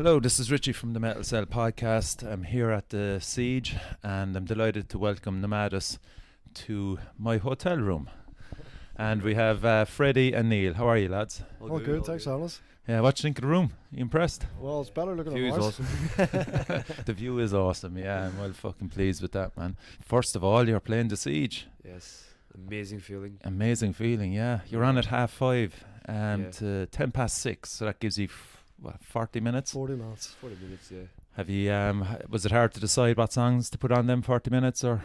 Hello, this is Richie from the Metal Cell podcast. I'm here at the Siege and I'm delighted to welcome Nomadus to my hotel room. And we have Fredy and Neil. How are you, lads? All good, thanks, Alice. Yeah, what do you think of the room? You impressed? Well, it's better looking View than is ours. awesome. The view is awesome, yeah. I'm well fucking pleased with that, man. First of all, you're playing the Siege. Yes, amazing feeling. Amazing feeling, yeah. You're on at 5:30 Yeah. to 6:10, so that gives you 40 minutes. 40 minutes. 40 minutes, yeah. Have you was it hard to decide what songs to put on them 40 minutes or?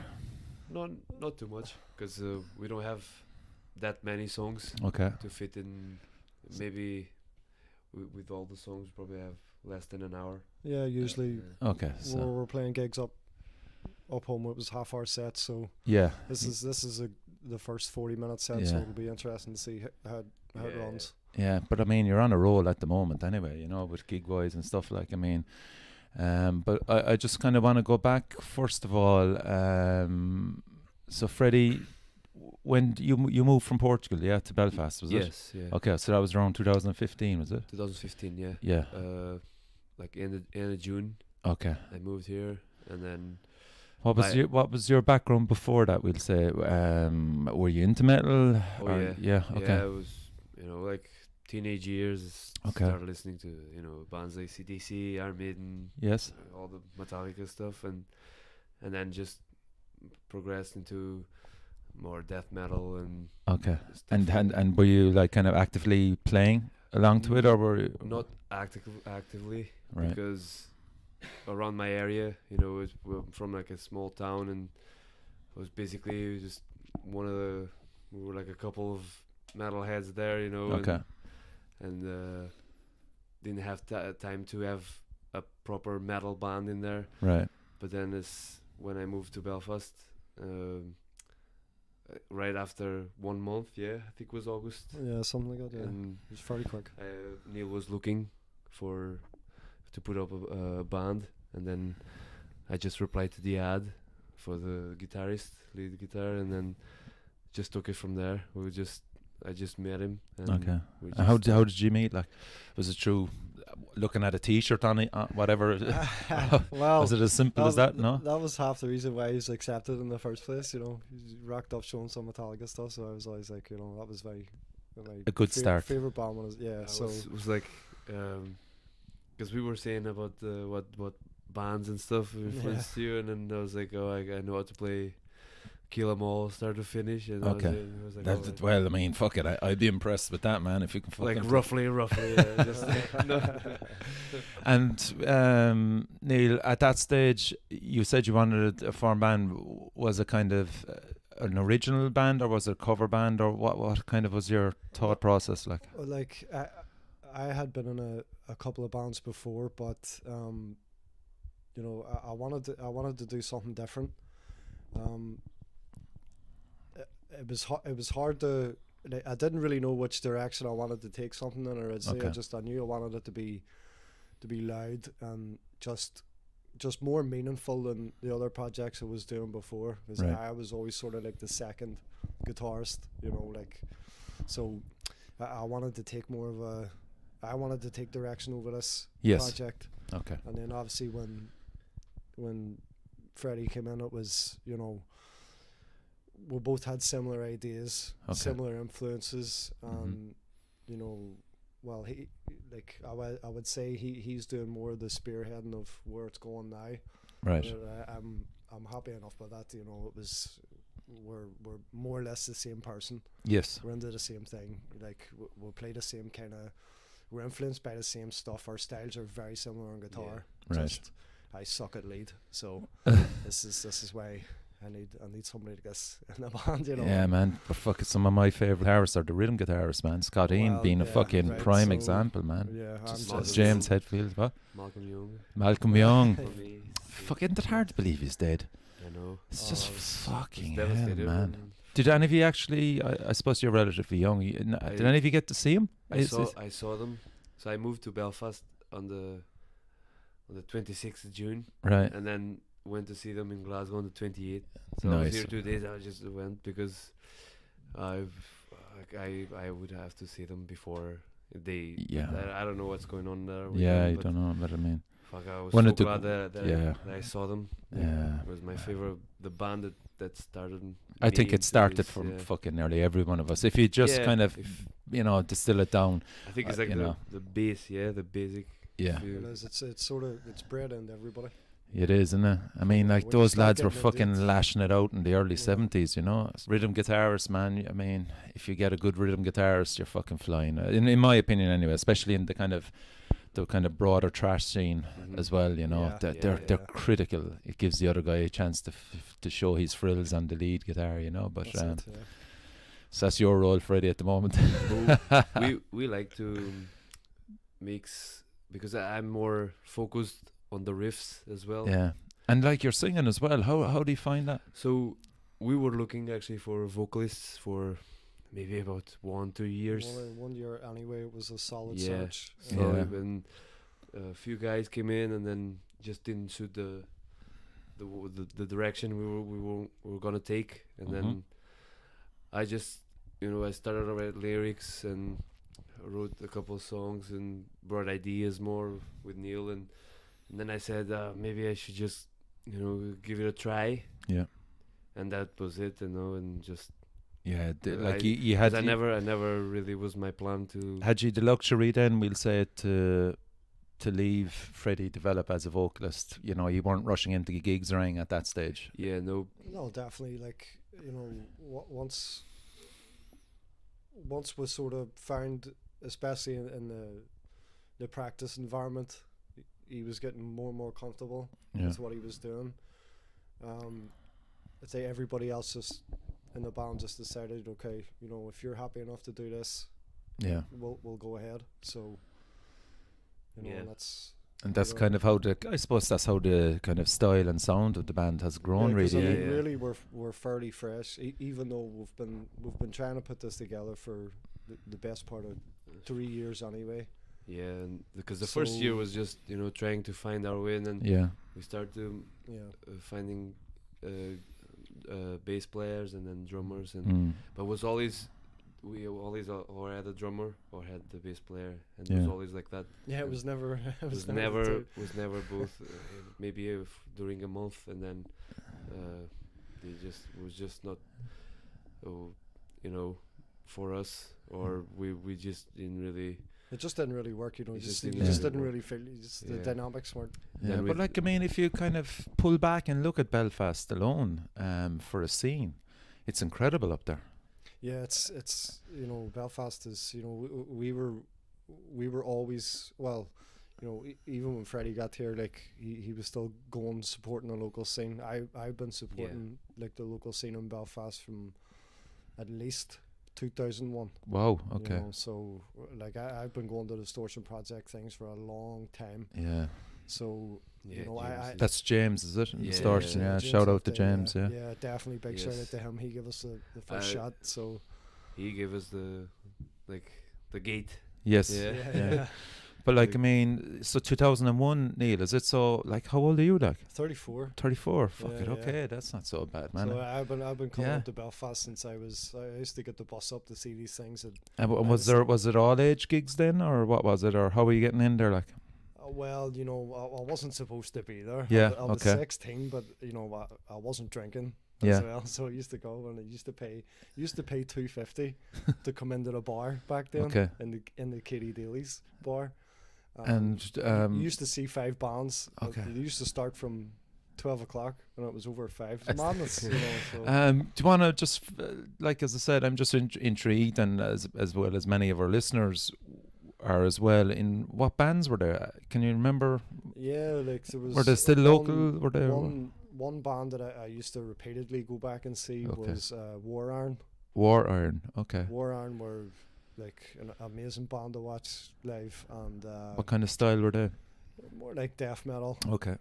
Not too much, because we don't have that many songs Okay. to fit in. Maybe with all the songs, probably have less than an hour. Yeah, usually Okay. So we're playing gigs up home. It was half-hour sets, so yeah. this is the first 40-minute set, Yeah. so it'll be interesting to see how it Yeah. runs. Yeah, but I mean, you're on a roll at the moment anyway, you know, with gig wise and stuff like. I mean, but I just kind of want to go back first of all. So Fredy, when you moved from Portugal, yeah, to Belfast, was it? Yes, yeah. Okay, so that was around 2015, was it? 2015, yeah. Yeah. Like end of June, Okay. I moved here, and then What was your background before that? We'll say, were you into metal? Oh, or- yeah. Yeah. Okay. yeah, I was, like teenage years. Okay. Started listening to bands like CDC, Iron Maiden, Yes. all the Metallica stuff, and then just progressed into more death metal and Okay. stuff. And were you like kind of actively playing along to it, or were you Not actively, right? because around my area, we're from like a small town, and it was basically just we were like a couple of metalheads there, Okay. and didn't have time to have a proper metal band in there. Right. But then when I moved to Belfast, right after 1 month, I think it was August, Yeah, something like that. Yeah, and it was very quick. Neil was looking to put up a band, and then I just replied to the ad for the lead guitar, and then just took it from there. I just met him. And Okay. we And how just- did you meet? Like, was it through looking at a T-shirt on it, whatever? Well, Was it as simple as that? No. That was half the reason why he was accepted in the first place. He racked up showing some Metallica stuff, so I was always like, that was very A good start. Favorite band was I was like, because we were saying about what bands and stuff influenced you, and then I was like, I know how to play Kill 'Em All start to finish, and Okay. I was like, oh, Well, I mean, fuck it. I'd be impressed with that, man. If you can fucking like roughly, yeah, just no. And Neil, at that stage, you said you wanted a form band. Was it kind of an original band, or was it a cover band, or what kind of was your thought process like? Like I had been in a couple of bands before, but I wanted to do something different. It was hard to. I didn't really know which direction I wanted to take something in, or I'd say Okay. I knew I wanted it to be loud and just more meaningful than the other projects I was doing before. Because Right. I was always sort of like the second guitarist, so I wanted to take more of I wanted to take direction over this Yes. project. Okay. And then obviously when Fredy came in, it was, we both had similar ideas, Okay. similar influences, Mhm. well, I would say he's doing more of the spearheading of where it's going now. Right. But, I'm happy enough with that. It was we're more or less the same person. Yes. We're into the same thing. Like we'll play the same kind of. We're influenced by the same stuff. Our styles are very similar on guitar. Right. Just I suck at lead, so this is why I need somebody to get in the band. Yeah, man. But fuck it, some of my favourite guitarists are the rhythm guitarists, man. Scott Ian Well, being a yeah, fucking right, prime so, example, man. Yeah, Just, Malcolm James Young. Hetfield, what? Malcolm Young. Malcolm Young. For me, Fuck, isn't it hard to believe he's dead? I know. It's Oh, just it's fucking It's hell, devastating, man. Did any of you actually? I suppose you're relatively young. Did any of you get to see him? I saw them. So I moved to Belfast on the 26th of June, Right. and then went to see them in Glasgow on the 28th. So I was Nice. here 2 days. I just went because I would have to see them before I don't know what's going on there. With Yeah, them, you but don't know what I mean. fuck, I was One so of the glad that yeah. I saw them. Yeah. It was my favorite. The band that started. I think me it into started this, from yeah. fucking nearly every one of us. If you just Yeah, kind of, if- distill it down. I think it's like you know. the base, the basic. Yeah, If you- It is. It's sort of it's bred into everybody. it is, isn't it? I mean, like When you those start lads were getting into fucking it. lashing it out in the early Yeah. 70s, you know. Rhythm guitarists, man. I mean, if you get a good rhythm guitarist, you're fucking flying. In my opinion, anyway. Especially in the kind of broader trash scene Mhm. as well. You know, Yeah. they're Yeah. critical. It gives the other guy a chance to show his frills on the lead guitar, you know. But That's it, yeah. so that's your role, Fredy, at the moment. we like to mix because I'm more focused on the riffs as well. Yeah, and like you're singing as well. How do you find that? So we were looking actually for vocalists for maybe about 1-2 years. One year anyway, it was a solid Yeah. search. So Yeah. when a few guys came in and then just didn't suit the direction we were gonna take, and then I just I started to write lyrics and wrote a couple of songs and brought ideas more with Neil, and then I said maybe I should just give it a try. Yeah. And that was it, and just Yeah, I- like you had. 'cause I never really was my plan to. Had you the luxury then, we'll say, to leave Fredy develop as a vocalist? You know, you weren't rushing into gigs or anything at that stage. Yeah, no. No, definitely. Like once we sort of found, especially in the practice environment, he was getting more and more comfortable Yeah. with what he was doing. I'd say everybody else just in the band just decided, okay, if you're happy enough to do this, Yeah, we'll go ahead. So, Yeah. and that's and that's Yeah. kind of how I suppose that's how the kind of style and sound of the band has grown, 'cause really. I Yeah, mean, yeah. really, we're fairly fresh, even though we've been trying to put this together for the best part of 3 years anyway. Yeah, and because the first year So- was just trying to find our way, and then Yeah, we started Yeah. finding bass players and then drummers, and mm. but we always or had a drummer or had the bass player, and it Yeah. was always like that. Yeah, it And was never. It was never both. Maybe during a month, and then it was just not, for us, or we just didn't really. It just didn't really work, It You just just didn't didn't work. really feel. The Yeah. dynamics weren't. yeah. Then But with- like, I mean, if you kind of pull back and look at Belfast alone, for a scene, it's incredible up there. Yeah, it's Belfast is we were always even when Fredy got here, like he was still going supporting the local scene. I've been supporting like the local scene in Belfast from at least 2001. Wow. Okay. So like I've been going to Distortion Project things for a long time. Yeah. So Yeah, I James That's James, is it? Yeah, Distortion. Yeah. James Shout up out to there, James. Yeah. Yeah, definitely big shout out Yes. to him. He gave us the first shot. So he gave us the gate. Yes. Yeah. yeah. But like, I mean, so 2001, Neil, is it? So like, how old are you? Like 34. 34. Fuck Yeah, it. yeah. Okay, that's not so bad, man. So I've been coming Yeah. up to Belfast since I used to get the bus up to see these things. And, And I was it all age gigs then, or what was it, or how were you getting in there? Like, well, I wasn't supposed to be there. Yeah, I was okay. 16, but I wasn't drinking Yeah. as well. So I used to go and I used to pay $2.50 to come into the bar back then. Okay. In the Katie Daly's bar. and you used to see 5 bands. Okay. They used to start from 12 o'clock and it was over at 5. It's madness, so. do you want to just like, as I said, I'm just intrigued, and as well as many of our listeners are as well. In what bands were there? Can you remember? Yeah, like there was. Were they still local? Were they? One band that I used to repeatedly go back and see Okay. was War Iron. War Iron. Okay. War Iron were like an amazing band to watch live, and What kind of style were they? more like death metal, Okay.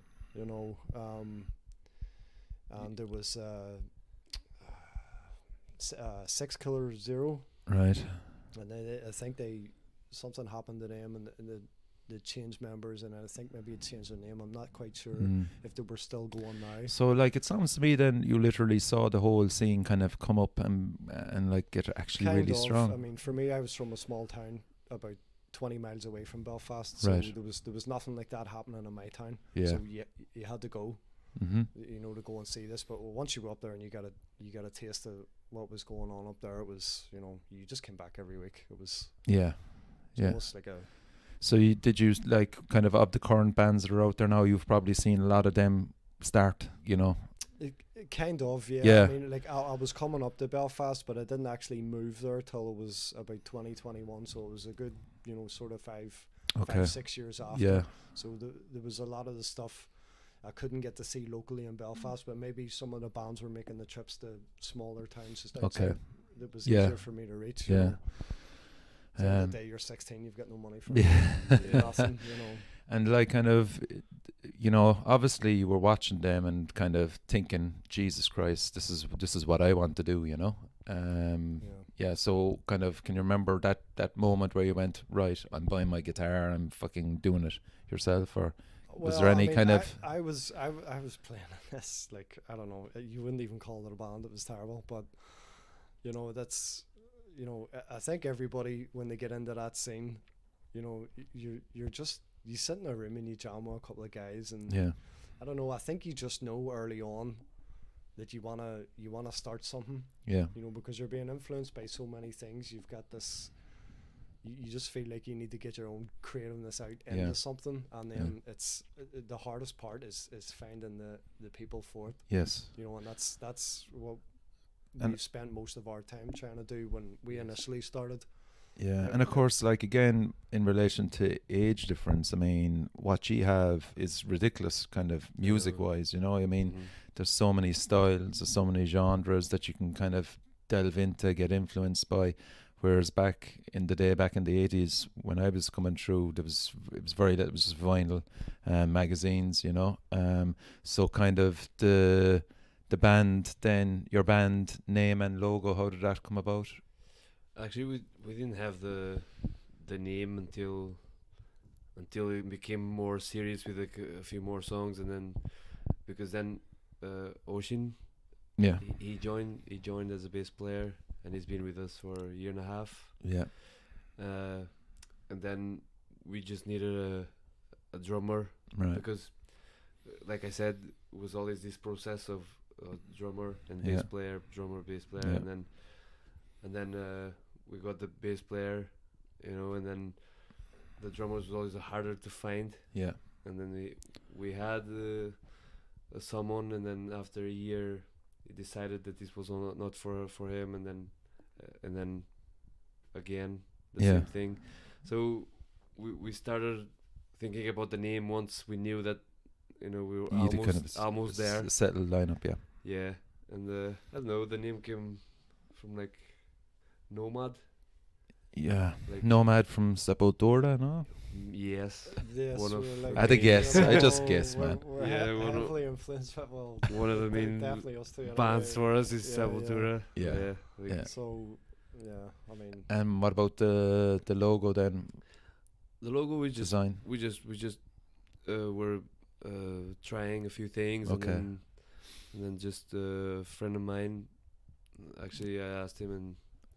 and there was Six Killer Zero, Right. and I think something happened to them, and they changed members, and I think maybe it changed their name. I'm not quite sure Mm. if they were still going now. So like, it sounds to me then you literally saw the whole scene kind of come up and like get actually Kind really of. strong. I mean, for me, I was from a small town about 20 miles away from Belfast, so Right. there was nothing like that happening in my town. Yeah. So you had to go, Mm-hmm. you know, to go and see this. But once you go up there and you got a taste of what was going on up there, it was, you know, you just came back every week. It was Yeah. Yeah. almost like a So did you like kind of the current bands that are out there now? You've probably seen a lot of them start. You know. it kind of, yeah. Yeah. I mean, like I was coming up to Belfast, but I didn't actually move there till it was about 2021. So it was a good, you know, sort of 5-6 years after. Yeah. So there was a lot of the stuff I couldn't get to see locally in Belfast, but maybe some of the bands were making the trips to smaller towns just outside. Okay. That was Yeah. easier for me to reach. Yeah. You know. At the end of the Um, day, you're 16, you've got no money for Yeah. nothing, you know. And like kind of, you know, obviously you were watching them and kind of thinking, Jesus Christ, this is what I want to do, you know. Yeah. Yeah. So kind of, can you remember that moment where you went, right, I'm buying my guitar, I'm fucking doing it yourself, or was there any kind of? I was playing this, like, I don't know, you wouldn't even call it a band. It was terrible, but you know, that's, you know, I think everybody, when they get into that scene, you know, you're just, you sit in a room and you jam with a couple of guys, and Yeah. I don't know, I think you just know early on that you wanna start something, Yeah. you know, because you're being influenced by so many things. You've got this, you just feel like you need to get your own creativeness out into Yeah. something, and then it's the hardest part is finding the people for it, Yes. you know, and that's what And- we spent most of our time trying to do when we initially started. Yeah, and of course, like again, in relation to age difference, I mean, what you have is ridiculous, kind of music-wise. You know, I mean, Mhm. there's so many styles, there's so many genres that you can kind of delve into, get influenced by. Whereas back in the day, back in the 80s, when I was coming through, it was just vinyl, magazines, you know. So kind of the band, then your band name and logo, how did that come about? Actually, we didn't have the name until it became more serious with like a few more songs, and then because then Ocean, Yeah, he joined as a bass player, and he's been with us for a year and a half. yeah, And then we just needed a drummer, right, because like I said, it was always this process of drummer and Yeah. bass player, drummer, bass player, Yeah. and then we got the bass player, you know, and then the drummer was always harder to find, yeah, and then we had someone, and then after a year he decided that this was not for him, and then again the Yeah. same thing. So we started thinking about the name once we knew that, you know, we were You had to kind of almost there. settled lineup, yeah. Yeah, and I don't know, the name came from like Nomad. Yeah, Like Nomad from Sepultura, no? Yes, Yes, One of- we're like, I had to guess, you I just know, guessed, we're- man. We're Yeah, one of- heavily influenced by, well, one of the main definitely us two. in a bands way. for us is Yeah, Sepultura. Yeah. like Yeah. So, yeah, I mean, And what about the logo then? The logo Design. we just were trying a few things, Okay. and then just a friend of mine, actually I asked him,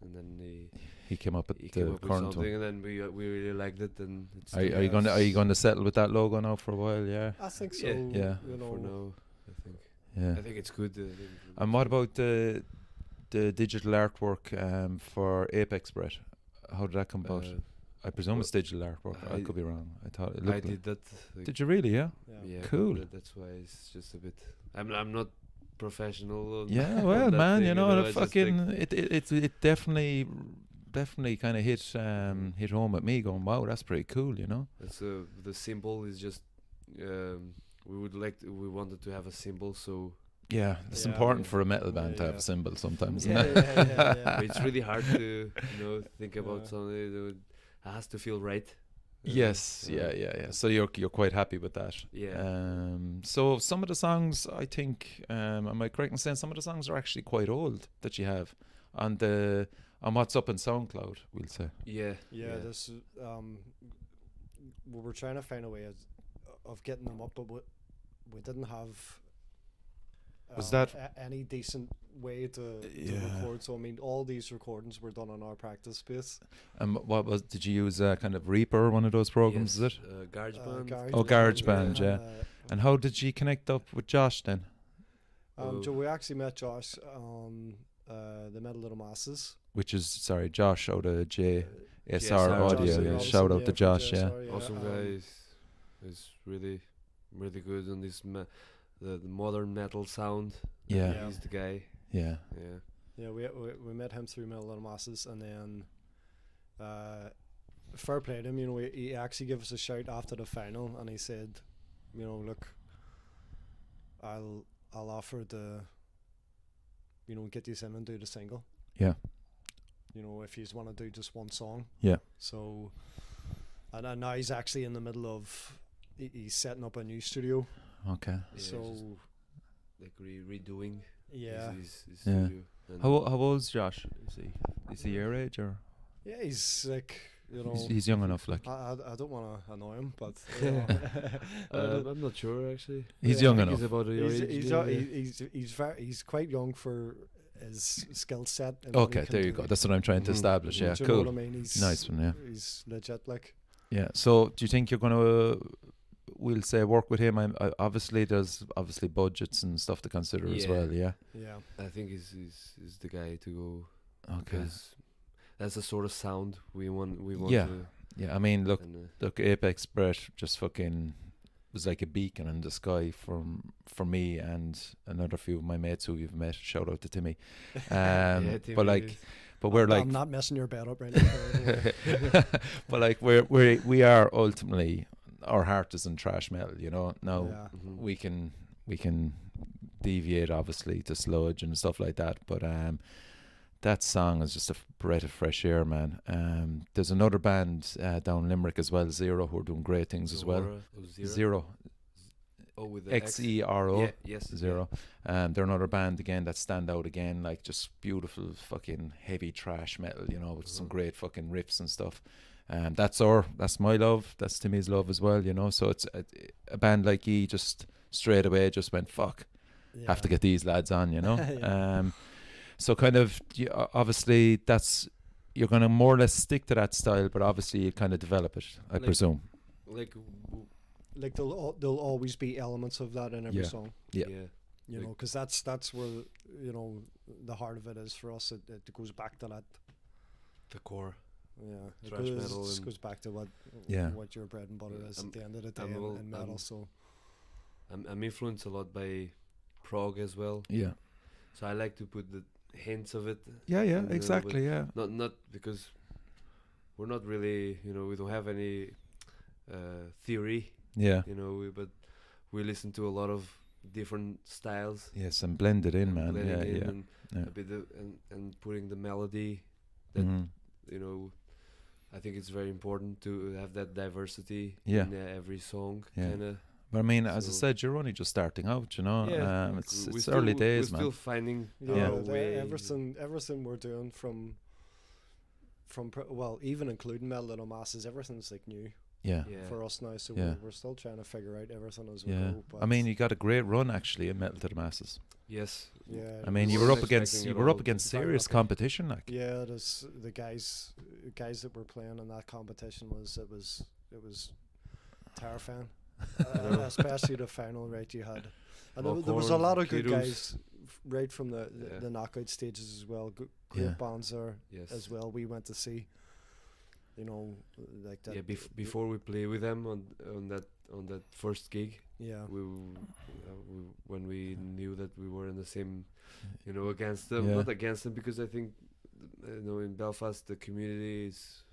and then He came up with he the came up with current something, one. and then we really liked it, and it's Are you going to settle with that logo now for a while? Yeah. I think so. Yeah. Yeah. You know, for now, Yeah. I think it's good. I think And what about the digital artwork for Apex, Brett? How did that come about? I presume it's digital artwork. I I- could be wrong. I thought it I looked did that. Like, Did you really? Yeah. yeah. yeah, Cool. That's why it's just a bit. I'm not professional. Yeah. on Well, that man, thing, you know, I the just, like, fucking it definitely kind of hit home at me. Going, wow, that's pretty cool. You know. That's the symbol is just. We wanted to have a symbol, so Yeah, it's Yeah, important yeah. for a metal band Yeah, to have yeah. a symbol sometimes. Yeah, isn't it? yeah. it's really hard to think about Yeah. something. It has to feel right. Yes, yeah. So you're quite happy with that. Yeah. So some of the songs, I think, am I correct in saying some of the songs are actually quite old that you have on what's up in SoundCloud? We'll say. Yeah. Yeah, this we were trying to find a way of getting them up, but we didn't have Was that- any decent way to Yeah. record. So I mean, all these recordings were done on our practice space. Did you use kind of Reaper, one of those programs? Is it? GarageBand. Oh, GarageBand, yeah. And, And how did you connect up with Josh then? Joe, we actually met Josh on the Metal Little Masses. Which is Josh out of JSR JSR Audio. Josh Yeah. Robinson, Shout out to from Josh. Yeah. JSR, Awesome guy. Is really good on this the modern metal sound. Yeah. Yeah. He's the guy. Yeah. Yeah. Yeah, we met him through Metal Little Masses, and then fair play to him. You know, he actually gave us a shout after the final, and he said, you know, look, I'll offer to, you know, get these in and do the single. Yeah. You know, if you just want to do just one song. Yeah. So, and now he's actually in the middle of he's setting up a new studio. Okay. Yeah, So just like redoing. yeah, His Yeah. studio. And How old's Josh? Is he your age or? yeah, he's like, you know, He's young enough, like. I don't want to annoy him, but I'm not sure actually. He's yeah, young I think enough. He's about your age. he's quite young for his skill set. And what he Okay, can there you do. go. That's what I'm trying to Mhm. establish. Yeah, Do you know cool. what I mean? He's Nice one, yeah. He's legit, like. Yeah. So, do you think you're gonna, we'll say, work with him? Obviously, there's budgets and stuff to consider as Yeah. well. Yeah. Yeah. I think he's the guy to go Okay. because that's the sort of sound we want. Yeah. To, Yeah. I mean, look, and, Apex Brett just fucking was like a beacon in the sky for me and another few of my mates who you've met. Shout out to Timmy. yeah, Timmy But like, is- but we're like, I'm not messing your bed up right now. but like we are ultimately, our heart is in thrash metal. You know. Now Yeah. Mhm. we can deviate obviously to sludge and stuff like that, but that song is just a breath of fresh air, man. There's another band down Limerick as well, Zero, who are doing great things as well. Zora, oh, Zero, Oh, with the X. XERO. Yeah, yes. Zero. They're another band again that stand out again, like just beautiful fucking heavy thrash metal, you know, with some Mhm. great fucking riffs and stuff. That's my love. That's Timmy's love as well, you know. So it's a band like he just straight away just went fuck. Have to get these lads on, you know. Yeah. So kind of obviously you're gonna more or less stick to that style, but obviously you kind of develop it, I Like- presume. Like, Like there'll always be elements of that in every Yeah. song. Yeah. You Like- know, because that's where, you know, the heart of it is for us. It goes back to that. the core. Yeah, it Thrash goes, metal just and- goes back to Yeah. what your bread and butter is at the end of the day I'm all- in metal. I'm- So I'm influenced a lot by prog as well, Yeah. so I like to put the hints of it. Yeah, yeah, And, exactly, but yeah. Not because we're not really, we don't have any theory, Yeah. but we listen to a lot of different styles. Yes, and blend it in, man. blending Yeah, in yeah. and Yeah. a bit and putting the melody. That Mhm. I think it's very important to have that diversity Yeah. in every song. Yeah. Kind of. But I mean, as I So- said, you're only just starting out, you know. It's We're it's still- early we're days, man. still finding Yeah. our way. everything we're doing from even including Metal Little Masses, everything's like new Yeah. Yeah. for us now. So Yeah. we're still trying to figure out everything as we Yeah. go. But I mean, you got a great run actually in Metal to the Masses. Yes. yeah, I mean, We you were weren't up against expecting you it were up all. against Very serious lucky. competition, like. yeah, there's the guys that were playing in that competition it was terrifying, especially the final. Right, you had, and there was a Buckhorn, lot of good Kiddos. guys right from the Yeah. knockout stages as well. Great Yeah. bands there Yes. as well. We went to see, like that. Yeah. Before we play with them on that first gig, Yeah. when we knew that we were in the same, against them, Yeah. not against them, because I think, in Belfast the community is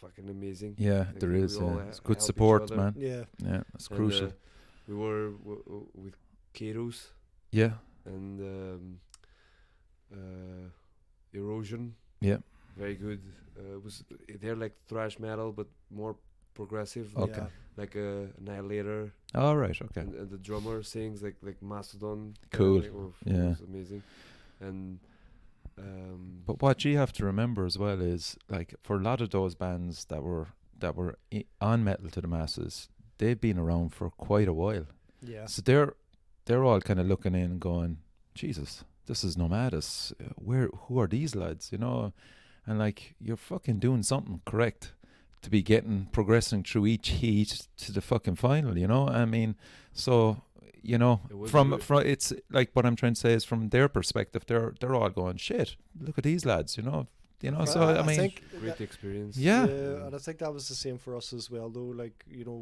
fucking amazing. Yeah, Like, there we is. all It's good help each support, other. man. Yeah. Yeah, it's And, crucial. we were with Keros Yeah, and Erosion. yeah. Very good. They're like thrash metal but more progressive. Okay. Yeah. Like Annihilator. All right. Okay. And the drummer sings like Mastodon. Cool. Yeah, Yeah. was amazing. And But what you have to remember as well is, like, for a lot of those bands that were on Metal to the Masses, they've been around for quite a while. Yeah. So they're all kind of looking in and going, Jesus, this is Nomadus. Who are these lads? You know, and like you're fucking doing something correct to be progressing through each heat to the fucking final. You know, I mean, so you know, It was from good. it's like what I'm trying to say is from their perspective, they're all going shit. Look at these lads. You know. Well, So I mean, think Great that- experience. Yeah. and I think that was the same for us as well, though. Like, you know,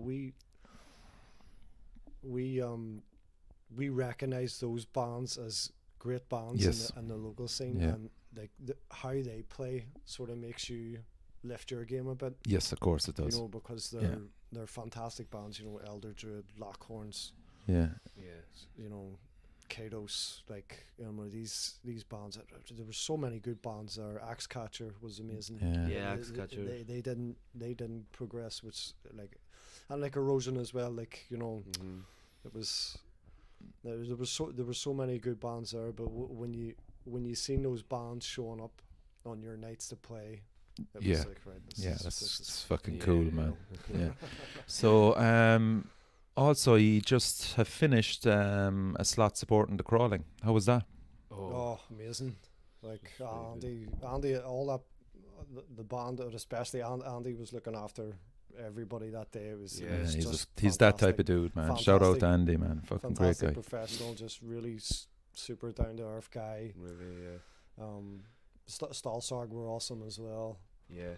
we recognize those bands as great bands Yes. in the local scene, Yeah. and like how they play sort of makes you lift your game a bit. yes, of course it does. You know, because they're fantastic bands. You know, Elder Druid, Lockhorns, Yeah. Yeah. you know, Kados, like, you know, these bands. There were so many good bands there. Axe Catcher was amazing. Yeah. Yeah, They- Axe Catcher. They didn't progress, which like, and like Erosion as well. Like, you know, Mhm. it was there were so many good bands there. But when you seen those bands showing up on your nights to play, it Yeah. was like, right, That's fucking Yeah, cool, yeah. man. Yeah. So, also, you just have finished a slot supporting the Crawling. How was that? Oh, Oh, amazing! Like It's very Andy, all that the band, and especially Andy was looking after everybody that day. It was, Yeah, it was he's just he's that type fantastic. of dude, man. Shout out to Fantastic. Andy, man. Fucking great Fantastic guy. professional, just really super down to earth guy. really, yeah. Stalsarg were awesome as well. Yeah.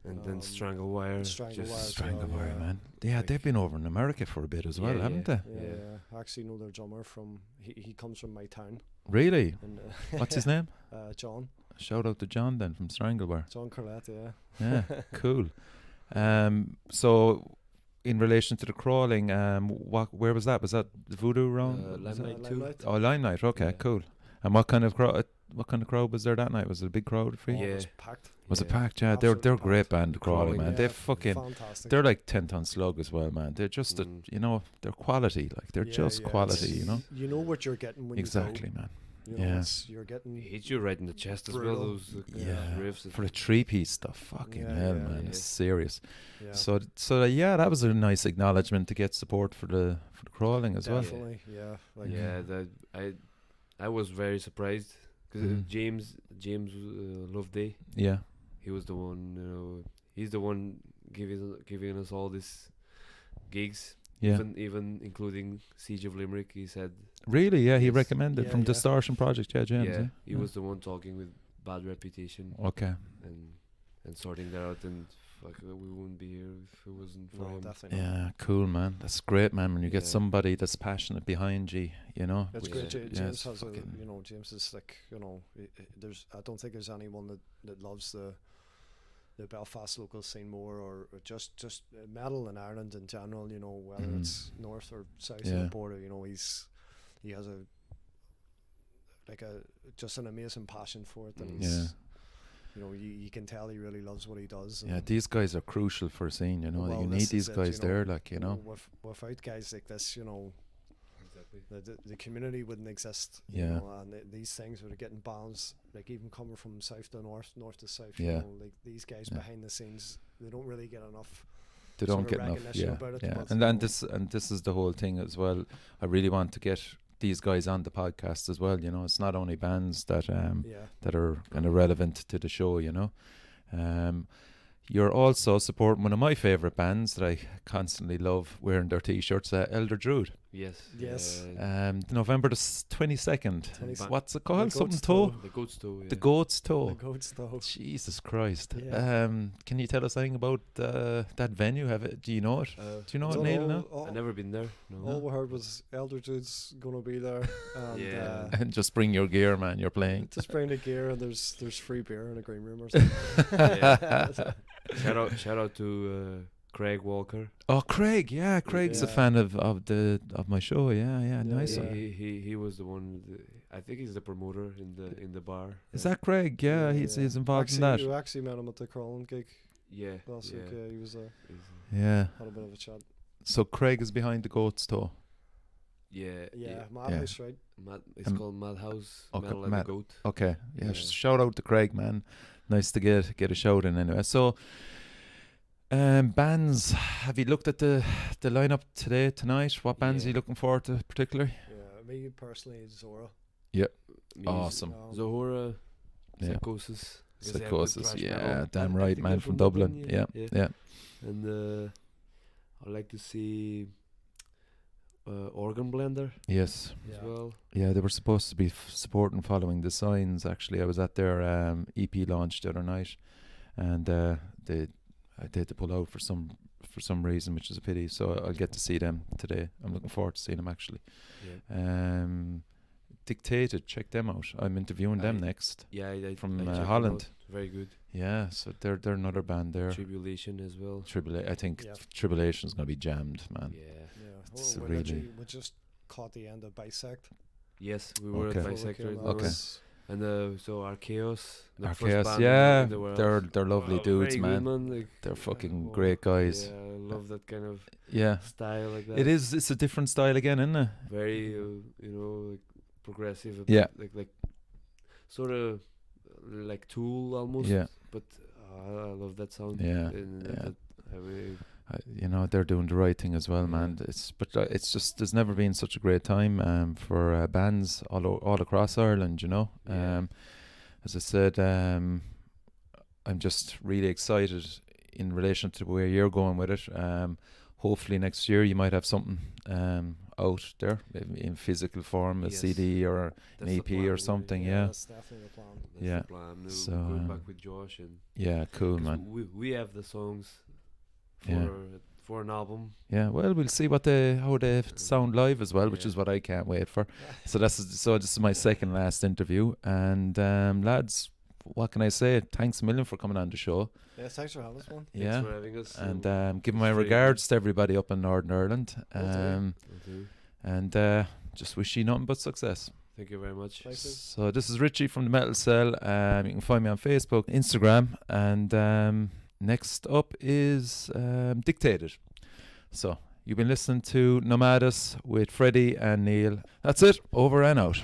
And then Um, Stranglewire. Stranglewire just- as well, Stranglewire, yeah. man. Yeah, Like- they've been over in America for a bit as well, Yeah, haven't yeah. they? Yeah, Yeah. yeah. I actually know their drummer from he comes from my town. Really? And, What's his name? John Shout out to John then from Stranglewire. Corlett. Yeah. Yeah, cool. So, in relation to the Crawling, where was that? Was that the Voodoo round? Was that- Limelight too. Limelight. Oh, Limelight. Okay, Yeah. cool. And what kind of crowd? What kind of crowd was there that night? Was it a big crowd for you? Oh, Yeah. it was packed. Was it Yeah. packed? Yeah, Absolutely they're a great packed. band, the Crawling, Crawling, man. Yeah, They're fucking. fantastic. They're like 10-ton slug as well, man. They're just, Mm. you know, they're quality. Like they're Yeah, just yeah, quality, it's- you know. You know what you're getting when Exactly, you man. go. You know, Yeah. you're getting. It hits you right in the chest as well. Brutal. Those Yeah. riffs. For a 3-piece stuff, fucking Yeah, hell, yeah, man. yeah. It's serious. Yeah, So yeah, that was a nice acknowledgement to get support for the Crawling as well. definitely. Yeah. Like, Yeah, that I was very surprised because Mhm. James Loveday, Yeah. he was the one. He's the one giving us all these gigs. Yeah. Even including Siege of Limerick. He said, Really? Yeah, he Yes. recommended Yeah, from yeah. Distortion Project. Yeah, James. yeah, Yeah. he was the one talking with bad reputation Okay. and sorting that out. And fuck, we wouldn't be here if it wasn't for no, him. definitely. not. Yeah, cool, man. That's great, man. When you get Yeah. somebody that's passionate behind you, you know. It's Yeah. great. Yeah, James it's has fucking- James is like, there's I don't think there's anyone that loves the Belfast local scene more, or just metal in Ireland in general. You know, whether Mhm. it's north or south of Yeah. the border. You know, he has just an amazing passion for it, and Mm. he's, Yeah. you know, you can tell he really loves what he does. Yeah, and these guys are crucial for a scene, you know. Well, you this need is these it, guys you know. there, like, you know. Without guys like this, you know, Exactly. the community wouldn't exist. Yeah. You know, and these things are getting bands, like even coming from south to north to south. Yeah. You know, like these guys Yeah. behind the scenes, they don't really get enough. They sort don't of get enough. recognition Yeah, about it, yeah. but, And you then know. this is the whole thing as well. I really want to get these guys on the podcast as well. You know, it's not only bands that Yeah. that are kind of relevant to the show. You know, you're also supporting one of my favorite bands that I constantly love wearing their t-shirts. Elder Druid. Yes. Yes. November the 22nd. 22nd. What's it called? The Something Goat's toe. Toe. The Goat's Toe. Yeah. The Goat's The Toe. goats though. Jesus Christ. Yeah. Can you tell us anything about that venue? Do you know it? Uh, Do you know it, Don't Neil? know, Now? all, I've never been there. No. all we heard was Elder Druid's gonna be there, and Yeah. And just bring your gear, man. You're playing. just bring the gear, and there's free beer in a green room or something. Yeah. Shout out to Craig Walker. Oh, Craig. Yeah, Craig's a Yeah. fan of my show. Yeah, Yeah, nice yeah. one. He was the one. I think he's the promoter in the bar. Is that Craig? Yeah, he's involved actually, in that. You actually met him at the Crawling gig Yeah. last week. yeah. Yeah, he was He's, Yeah. had a bit of a chat. So Craig is behind the Goat's Toe. yeah. Yeah, Madhouse, right? It's Um, called Madhouse. okay, Metal and Mad- the Goat. Okay. Yeah. Yeah. Shout out to Craig, man. Nice to get a shout in anyway. So, bands. Have you looked at the lineup tonight? What bands are you Yeah. looking forward to particularly? Yeah, me personally, Zora. Yep. Me, Awesome. Zohora, Yeah. Psychosis. I guess they have good Psychosis, thrash yeah, metal. damn I right, think man, they're from Dublin. Yeah, yeah. And I'd like to see Organ Blender Yes. as well. Yeah, they were supposed to be supporting Following the Signs. Actually, I was at their EP launch the other night, and they had to pull out for some reason, which is a pity. So I'll get to see them today. I'm looking forward to seeing them actually. Yeah. Dictated, check them out. I'm interviewing them next. Yeah, I From checked them Holland. out. Very good. Yeah, so they're another band there. Tribulation as well. I think Yeah. Tribulation's gonna be jammed, man. Yeah. It's we really- literally we just caught the end of Bisect. Yes, we were Okay. at Before we Bisector. came at out. the Okay. moment. And so Archaeos, the Our first Chaos, band yeah, in the world. they're lovely dudes, very man. Good, man. Like, They're fucking oh, great guys. Yeah, I love that kind of Yeah, style like that. it is. It's a different style again, isn't it? Very, like progressive. a Yeah. bit, like sort of like Tool almost. Yeah. But I love that sound. Yeah, And yeah. I really, They're doing the right thing as well, man. It's just there's never been such a great time for bands all across Ireland. Yeah. As I said, I'm just really excited in relation to where you're going with it. Hopefully next year you might have something out there in physical form, a Yes. CD or an that's the EP plan, or something. Yeah, That's definitely the plan. That's Yeah. the plan. Now So, going back with Josh and yeah, cool, 'cause man. we have the songs Yeah. for an album. Yeah, well, we'll see how they sound live as well, which Yeah. is what I can't wait for. So this is my second last interview, and lads, what can I say? Thanks a million for coming on the show. Yeah, thanks for having us, one. Thanks Yeah, for having us. and give it's my very regards to everybody up in Northern Ireland, Will do. Will do. and just wish you nothing but success. Thank you very much. Thanks. So this is Richie from the Metal Cell. You can find me on Facebook, Instagram, and next up is Dictated. So you've been listening to Nomadus with Fredy and Neil. That's it. Over and out.